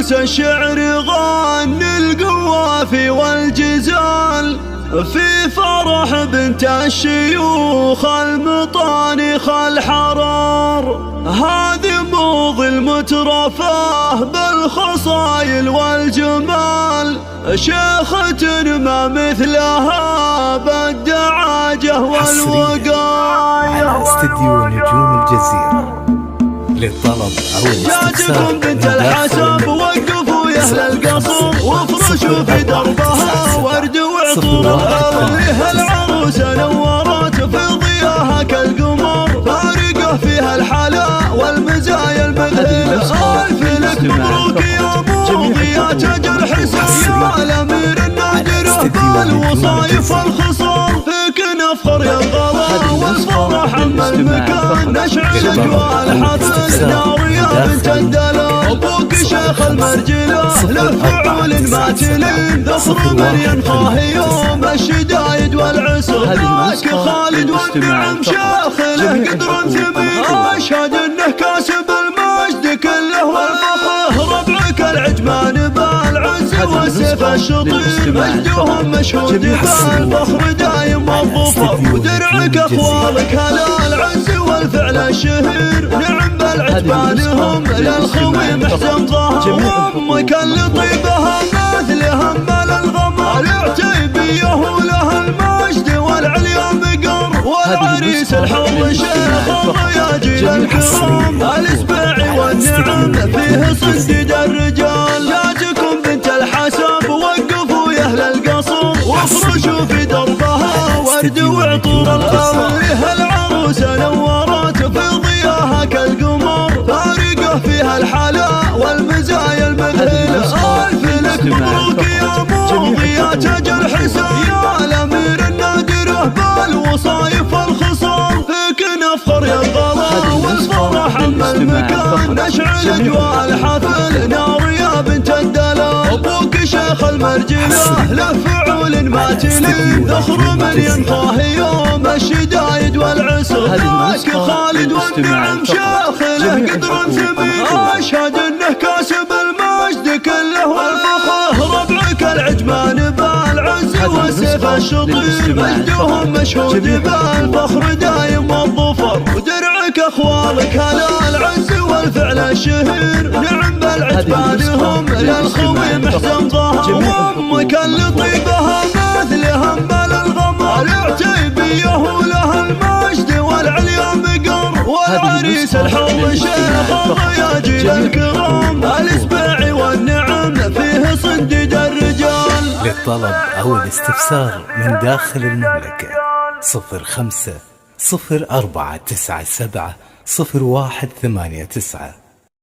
عروس الشعر غني القوافي والجزال، في فرح بنت الشيوخ المطانخ الحرار. هذه موضي المترفاه بالخصايل والجمال، شيخة ما مثلها بالدعاجة والوقار. على استديو نجوم الجزيرة للطلب أو الاستفسار جاتكم بنت الحسب، وقفوا يا أهل القصر وافرشوا في دربها ورد وعطور. فيها العروسة نورت في ضياها كالقمر، فارقه فيها الحلا والمزايا المذهلة. ألف لك مبروك يا موضي يا تاج الحسن، يا الأمير النادر بالوصايف والخصال. فيك نفخر يا الغلا والفرح عم المكان، نشعل أجواء الحفل نار يا بنت الدلال. أبوك شيخ المرجلة له فعول ما تلين، ذخر من ينخاه يوم الشدايد والعسر. ذاك خالد والنعم شيخ له قدر ثمين، أشهد انه كاسب المجد كله والفخر. ربعك العجمان بالعز والسيف الشطير، مجدهم مشهود بالفخر دايم والظفر. ودرعك اخوالك هلا العز والفعل الشهير، نعم بالعجبان هم للخوي محزن ظهر. امك اللي طيبها مثلها مال الغمر، العتيبيه ولها المجد والعليا بقر. والعريس الحظ شيخ الرياجيل الكرام، الاسباعي والنعم فيه صنديد الرجال. جاتكم بنت الحسب، وقفوا يا اهل القصر وافرشوا في دربها ورد وعطور. فيها العروسه نورت في ضياها كالقمر، فارقه فيها الحلا والمزايا المذهله. الف لك مبروك يا موضي يا تاج الحسن، يا الامير النادر بالوصايف والخصال. فيك نفخر يا الغلا والفرح عم المكان، نشعل اجواء الحفل نار يا بنت الدلال. ابوك شيخ المرجله له فعول ما تلين، ذخر من ينخاه يوم الشدايد والعسر. ذاك خالد والنعم شيخ له قدر ثمين، اشهد انه كاسب المجد كله والفخر. ربعك العجمان بالعز والسيف الشطير، مجدهم مشهود بالفخر دايم والظفر. ودرعك اخوالك هلا العز والفعل الشهير، نعم بالعجبان هم للخوي محزن ظهر. وامك اللي طيبها مثلها مال الغمر، العتيبيه ولها المجد والعليا بقر. والعريس الحظ شيخ الرياجيل الكرام، الاسباعي والنعم فيه صنديد الرجال. للطلب أو الاستفسار من داخل المملكة 05 0497 0189.